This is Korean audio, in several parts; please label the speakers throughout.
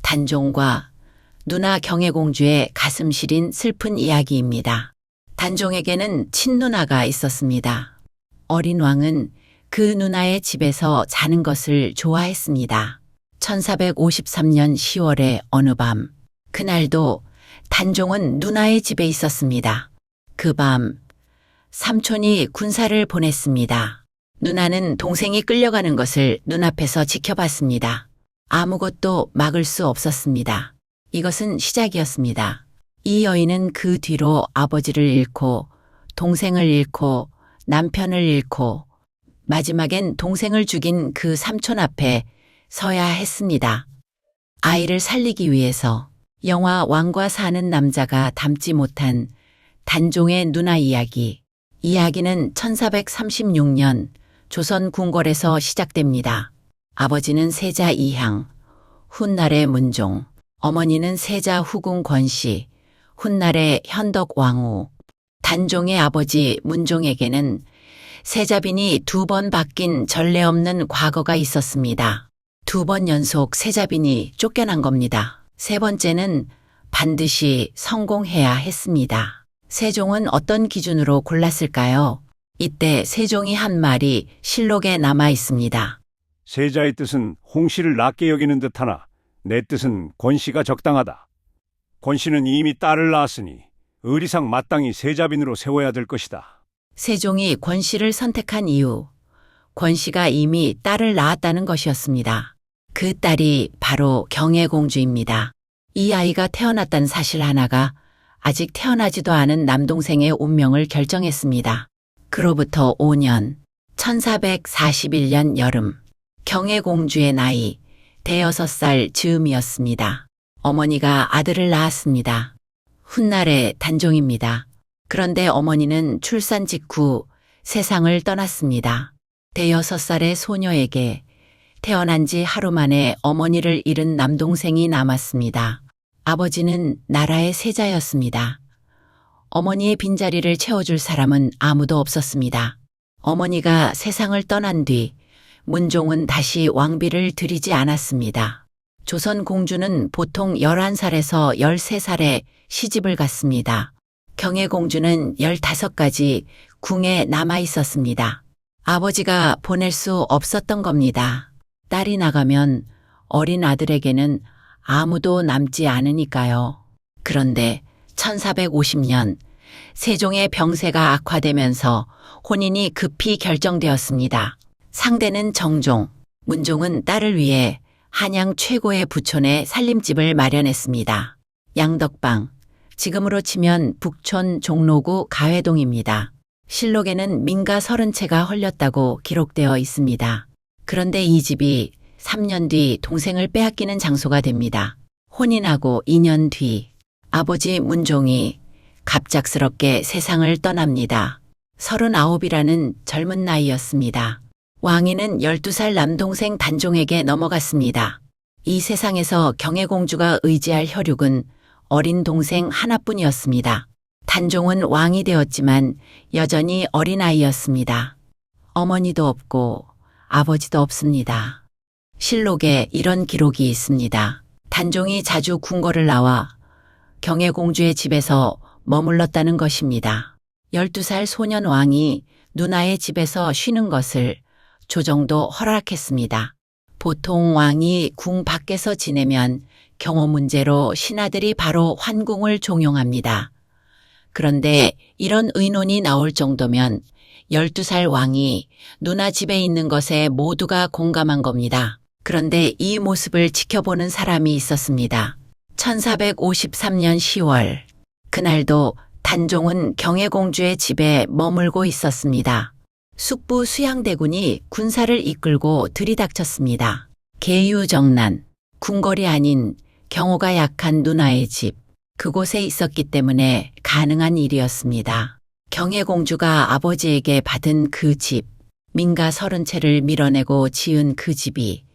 Speaker 1: 단종과 누나 경혜공주의 가슴 시린 슬픈 이야기입니다. 단종에게는 친누나가 있었습니다. 어린 왕은 그 누나의 집에서 자는 것을 좋아했습니다. 1453년 10월의 어느 밤, 그날도 단종은 누나의 집에 있었습니다. 그 밤, 삼촌이 군사를 보냈습니다. 누나는 동생이 끌려가는 것을 눈앞에서 지켜봤습니다. 아무것도 막을 수 없었습니다. 이것은 시작이었습니다. 이 여인은 그 뒤로 아버지를 잃고 동생을 잃고 남편을 잃고 마지막엔 동생을 죽인 그 삼촌 앞에 서야 했습니다. 아이를 살리기 위해서 영화 왕과 사는 남자가 담지 못한 단종의 누나 이야기. 이야기는 1436년 조선 궁궐에서 시작됩니다. 아버지는 세자 이향, 훗날의 문종, 어머니는 세자 후궁 권씨, 훗날의 현덕 왕후. 단종의 아버지 문종에게는 세자빈이 2번 바뀐 전례 없는 과거가 있었습니다. 2번 연속 세자빈이 쫓겨난 겁니다. 세 번째는 반드시 성공해야 했습니다. 세종은 어떤 기준으로 골랐을까요? 이때 세종이 한 말이 실록에 남아 있습니다.
Speaker 2: 세자의 뜻은 홍씨를 낮게 여기는 듯하나 내 뜻은 권씨가 적당하다. 권씨는 이미 딸을 낳았으니 의리상 마땅히 세자빈으로 세워야 될 것이다.
Speaker 1: 세종이 권씨를 선택한 이유, 권씨가 이미 딸을 낳았다는 것이었습니다. 그 딸이 바로 경혜공주입니다. 이 아이가 태어났다는 사실 하나가 아직 태어나지도 않은 남동생의 운명을 결정했습니다. 그로부터 5년, 1441년 여름, 경혜공주의 나이 6살 즈음이었습니다. 어머니가 아들을 낳았습니다. 훗날의 단종입니다. 그런데 어머니는 출산 직후 세상을 떠났습니다. 6살의 소녀에게 태어난 지 하루 만에 어머니를 잃은 남동생이 남았습니다. 아버지는 나라의 세자였습니다. 어머니의 빈자리를 채워줄 사람은 아무도 없었습니다. 어머니가 세상을 떠난 뒤 문종은 다시 왕비를 들이지 않았습니다. 조선 공주는 보통 11살에서 13살에 시집을 갔습니다. 경혜공주는 15까지 궁에 남아 있었습니다. 아버지가 보낼 수 없었던 겁니다. 딸이 나가면 어린 아들에게는 아무도 남지 않으니까요. 그런데 1450년 세종의 병세가 악화되면서 혼인이 급히 결정되었습니다. 상대는 정종, 문종은 딸을 위해 한양 최고의 부촌에 살림집을 마련했습니다. 양덕방, 지금으로 치면 북촌 종로구 가회동입니다. 실록에는 민가 30채가 헐렸다고 기록되어 있습니다. 그런데 이 집이 3년 뒤 동생을 빼앗기는 장소가 됩니다. 혼인하고 2년 뒤 아버지 문종이 갑작스럽게 세상을 떠납니다. 39이라는 젊은 나이였습니다. 왕위는 12살 남동생 단종에게 넘어갔습니다. 이 세상에서 경혜공주가 의지할 혈육은 어린 동생 하나뿐이었습니다. 단종은 왕이 되었지만 여전히 어린아이였습니다. 어머니도 없고 아버지도 없습니다. 실록에 이런 기록이 있습니다. 단종이 자주 궁궐을 나와 경혜공주의 집에서 머물렀다는 것입니다. 12살 소년 왕이 누나의 집에서 쉬는 것을 조정도 허락했습니다. 보통 왕이 궁 밖에서 지내면 경호 문제로 신하들이 바로 환궁을 종용합니다. 그런데 이런 의논이 나올 정도면 12살 왕이 누나 집에 있는 것에 모두가 공감한 겁니다. 그런데 이 모습을 지켜보는 사람이 있었습니다. 1453년 10월, 그날도 단종은 경혜공주의 집에 머물고 있었습니다. 숙부 수양대군이 군사를 이끌고 들이닥쳤습니다. 계유정난, 궁궐이 아닌 경호가 약한 누나의 집, 그곳에 있었기 때문에 가능한 일이었습니다. 경혜공주가 아버지에게 받은 그 집, 민가 30채를 밀어내고 지은 그 집이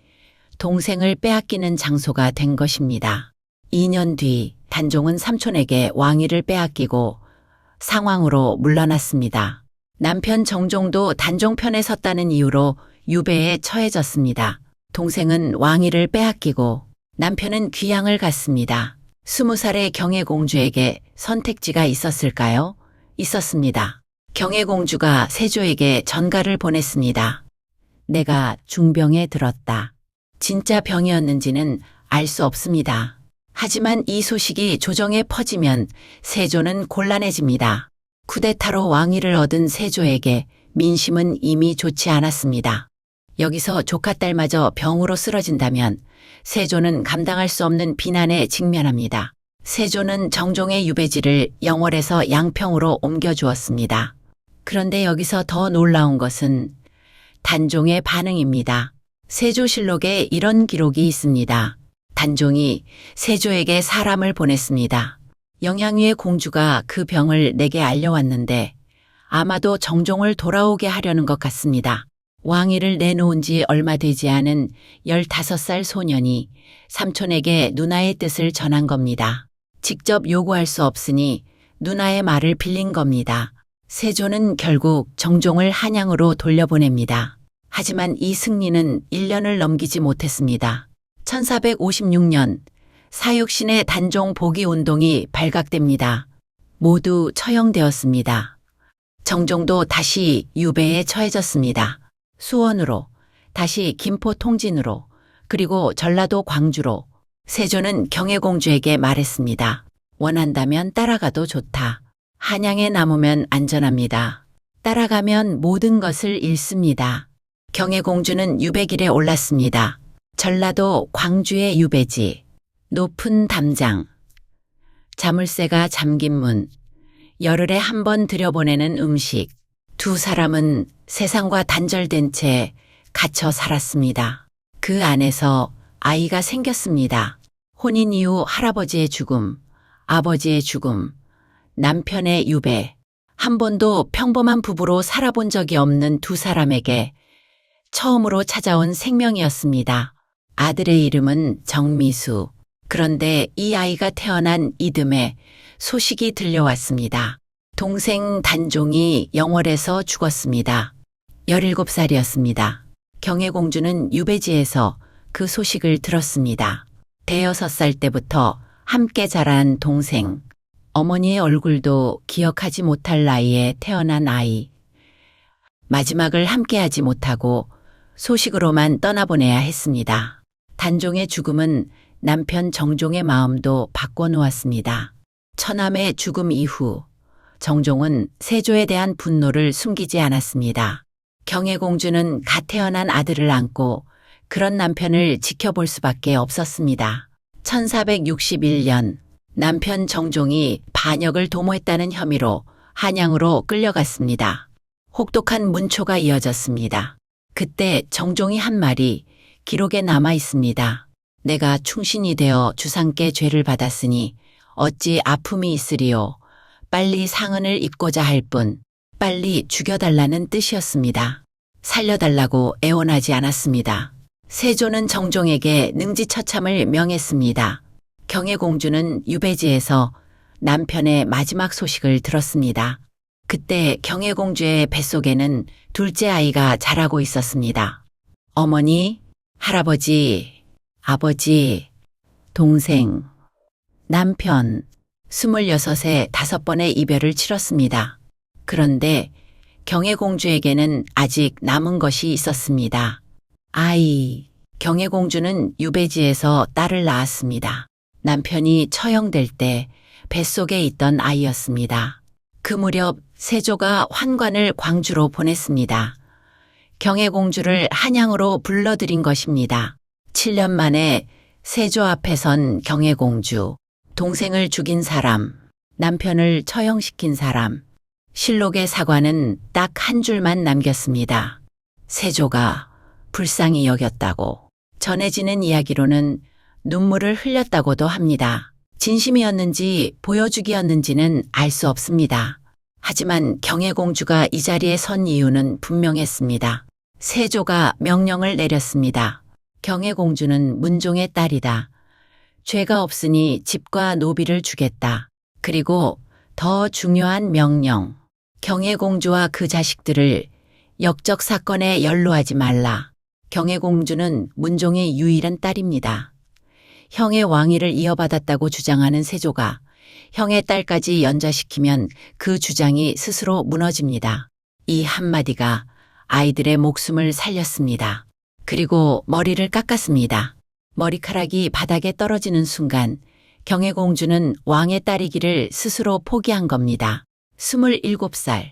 Speaker 1: 동생을 빼앗기는 장소가 된 것입니다. 2년 뒤 단종은 삼촌에게 왕위를 빼앗기고 상왕으로 물러났습니다. 남편 정종도 단종 편에 섰다는 이유로 유배에 처해졌습니다. 동생은 왕위를 빼앗기고 남편은 귀향을 갔습니다. 20살의 경혜공주에게 선택지가 있었을까요? 있었습니다. 경혜공주가 세조에게 전가를 보냈습니다. 내가 중병에 들었다. 진짜 병이었는지는 알 수 없습니다. 하지만 이 소식이 조정에 퍼지면 세조는 곤란해집니다. 쿠데타로 왕위를 얻은 세조에게 민심은 이미 좋지 않았습니다. 여기서 조카딸마저 병으로 쓰러진다면 세조는 감당할 수 없는 비난에 직면합니다. 세조는 정종의 유배지를 영월에서 양평으로 옮겨주었습니다. 그런데 여기서 더 놀라운 것은 단종의 반응입니다. 세조실록에 이런 기록이 있습니다. 단종이 세조에게 사람을 보냈습니다. 영향위의 공주가 그 병을 내게 알려왔는데 아마도 정종을 돌아오게 하려는 것 같습니다. 왕위를 내놓은 지 얼마 되지 않은 15살 소년이 삼촌에게 누나의 뜻을 전한 겁니다. 직접 요구할 수 없으니 누나의 말을 빌린 겁니다. 세조는 결국 정종을 한양으로 돌려보냅니다. 하지만 이 승리는 1년을 넘기지 못했습니다. 1456년 사육신의 단종 복위 운동이 발각됩니다. 모두 처형되었습니다. 정종도 다시 유배에 처해졌습니다. 수원으로, 다시 김포 통진으로, 그리고 전라도 광주로. 세조는 경혜공주에게 말했습니다. 원한다면 따라가도 좋다. 한양에 남으면 안전합니다. 따라가면 모든 것을 잃습니다. 경혜공주는 유배길에 올랐습니다. 전라도 광주의 유배지, 높은 담장, 자물쇠가 잠긴 문, 열흘에 한 번 들여보내는 음식. 두 사람은 세상과 단절된 채 갇혀 살았습니다. 그 안에서 아이가 생겼습니다. 혼인 이후 할아버지의 죽음, 아버지의 죽음, 남편의 유배. 한 번도 평범한 부부로 살아본 적이 없는 두 사람에게 처음으로 찾아온 생명이었습니다. 아들의 이름은 정미수. 그런데 이 아이가 태어난 이듬해 소식이 들려왔습니다. 동생 단종이 영월에서 죽었습니다. 17살이었습니다. 경혜공주는 유배지에서 그 소식을 들었습니다. 5살 때부터 함께 자란 동생, 어머니의 얼굴도 기억하지 못할 나이에 태어난 아이. 마지막을 함께하지 못하고 소식으로만 떠나보내야 했습니다. 단종의 죽음은 남편 정종의 마음도 바꿔놓았습니다. 처남의 죽음 이후 정종은 세조에 대한 분노를 숨기지 않았습니다. 경혜공주는 갓 태어난 아들을 안고 그런 남편을 지켜볼 수밖에 없었습니다. 1461년 남편 정종이 반역을 도모했다는 혐의로 한양으로 끌려갔습니다. 혹독한 문초가 이어졌습니다. 그때 정종이 한 말이 기록에 남아 있습니다. 내가 충신이 되어 주상께 죄를 받았으니 어찌 아픔이 있으리요. 빨리 상흔을 입고자 할 뿐 빨리 죽여달라는 뜻이었습니다. 살려달라고 애원하지 않았습니다. 세조는 정종에게 능지처참을 명했습니다. 경혜공주는 유배지에서 남편의 마지막 소식을 들었습니다. 그때 경혜공주의 뱃속에는 둘째 아이가 자라고 있었습니다. 어머니, 할아버지, 아버지, 동생, 남편, 26에 5번의 이별을 치렀습니다. 그런데 경혜공주에게는 아직 남은 것이 있었습니다. 아이. 경혜공주는 유배지에서 딸을 낳았습니다. 남편이 처형될 때 뱃속에 있던 아이였습니다. 그 무렵 세조가 환관을 광주로 보냈습니다. 경혜공주를 한양으로 불러들인 것입니다. 7년 만에 세조 앞에 선 경혜공주, 동생을 죽인 사람, 남편을 처형시킨 사람. 실록의 사과는 딱 한 줄만 남겼습니다. 세조가 불쌍히 여겼다고. 전해지는 이야기로는 눈물을 흘렸다고도 합니다. 진심이었는지 보여주기였는지는 알 수 없습니다. 하지만 경혜공주가 이 자리에 선 이유는 분명했습니다. 세조가 명령을 내렸습니다. 경혜공주는 문종의 딸이다. 죄가 없으니 집과 노비를 주겠다. 그리고 더 중요한 명령. 경혜공주와 그 자식들을 역적 사건에 연루하지 말라. 경혜공주는 문종의 유일한 딸입니다. 형의 왕위를 이어받았다고 주장하는 세조가 형의 딸까지 연좌시키면 그 주장이 스스로 무너집니다. 이 한마디가 아이들의 목숨을 살렸습니다. 그리고 머리를 깎았습니다. 머리카락이 바닥에 떨어지는 순간 경혜공주는 왕의 딸이기를 스스로 포기한 겁니다. 27살.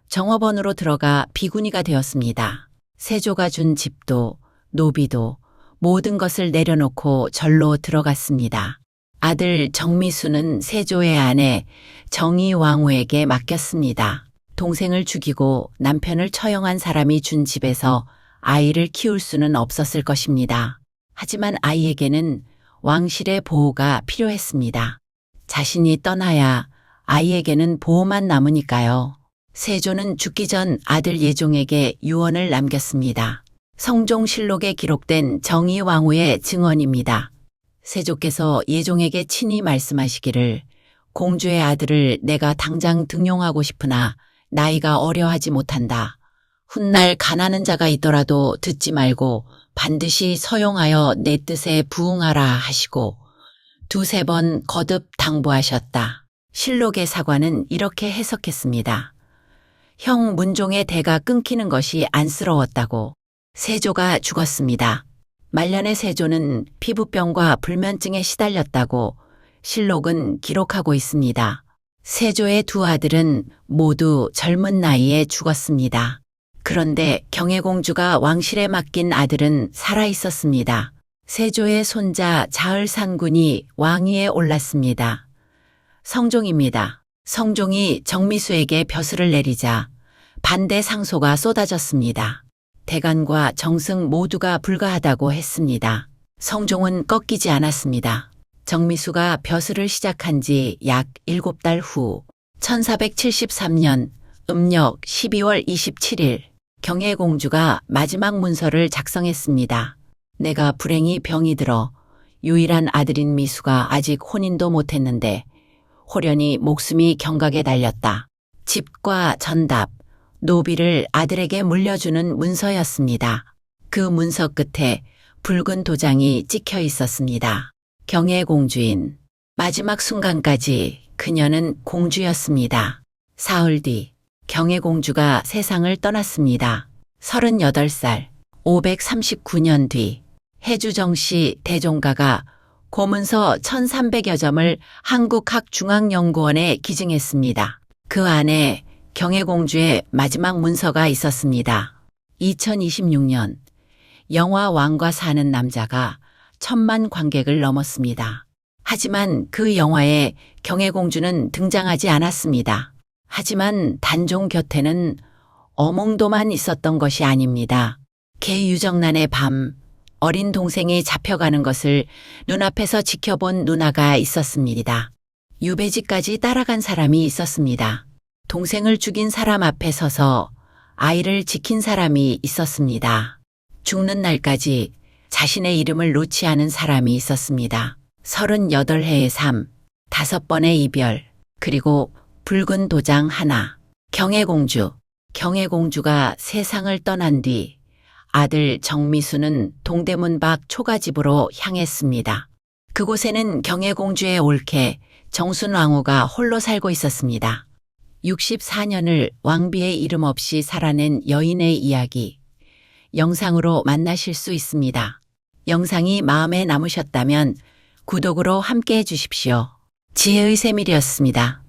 Speaker 1: 정업원으로 들어가 비구니가 되었습니다. 세조가 준 집도 노비도 모든 것을 내려놓고 절로 들어갔습니다. 아들 정미수는 세조의 아내 정의왕후에게 맡겼습니다. 동생을 죽이고 남편을 처형한 사람이 준 집에서 아이를 키울 수는 없었을 것입니다. 하지만 아이에게는 왕실의 보호가 필요했습니다. 자신이 떠나야 아이에게는 보호만 남으니까요. 세조는 죽기 전 아들 예종에게 유언을 남겼습니다. 성종실록에 기록된 정의왕후의 증언입니다. 세조께서 예종에게 친히 말씀하시기를 공주의 아들을 내가 당장 등용하고 싶으나 나이가 어려하지 못한다. 훗날 가난한 자가 있더라도 듣지 말고 반드시 서용하여 내 뜻에 부응하라 하시고 두세 번 거듭 당부하셨다. 실록의 사관은 이렇게 해석했습니다. 형 문종의 대가 끊기는 것이 안쓰러웠다고. 세조가 죽었습니다. 말년의 세조는 피부병과 불면증에 시달렸다고 실록은 기록하고 있습니다. 세조의 두 아들은 모두 젊은 나이에 죽었습니다. 그런데 경혜공주가 왕실에 맡긴 아들은 살아있었습니다. 세조의 손자 자을상군이 왕위에 올랐습니다. 성종입니다. 성종이 정미수에게 벼슬을 내리자 반대 상소가 쏟아졌습니다. 대간과 정승 모두가 불가하다고 했습니다. 성종은 꺾이지 않았습니다. 정미수가 벼슬을 시작한 지 약 7달 후 1473년 음력 12월 27일 경혜공주가 마지막 문서를 작성했습니다. 내가 불행히 병이 들어 유일한 아들인 미수가 아직 혼인도 못했는데 호련히 목숨이 경각에 달렸다. 집과 전답, 노비를 아들에게 물려주는 문서였습니다. 그 문서 끝에 붉은 도장이 찍혀 있었습니다. 경혜공주인. 마지막 순간까지 그녀는 공주였습니다. 사흘 뒤 경혜공주가 세상을 떠났습니다. 38살, 539년 뒤 해주정씨 대종가가 고문서 1300여 점을 한국학중앙연구원에 기증했습니다. 그 안에 경혜공주의 마지막 문서가 있었습니다. 2026년 영화 왕과 사는 남자가 1000만 관객을 넘었습니다. 하지만 그 영화에 경혜공주는 등장하지 않았습니다. 하지만 단종 곁에는 어몽도만 있었던 것이 아닙니다. 개유정난의 밤, 어린 동생이 잡혀가는 것을 눈앞에서 지켜본 누나가 있었습니다. 유배지까지 따라간 사람이 있었습니다. 동생을 죽인 사람 앞에 서서 아이를 지킨 사람이 있었습니다. 죽는 날까지 자신의 이름을 놓지 않은 사람이 있었습니다. 38해의 삶, 5번의 이별, 그리고 붉은 도장 하나. 경혜공주. 경혜공주가 세상을 떠난 뒤 아들 정미수는 동대문 밖 초가집으로 향했습니다. 그곳에는 경혜공주의 올케 정순왕후가 홀로 살고 있었습니다. 64년을 왕비의 이름 없이 살아낸 여인의 이야기. 영상으로 만나실 수 있습니다. 영상이 마음에 남으셨다면 구독으로 함께 해주십시오. 지혜의 세밀이었습니다.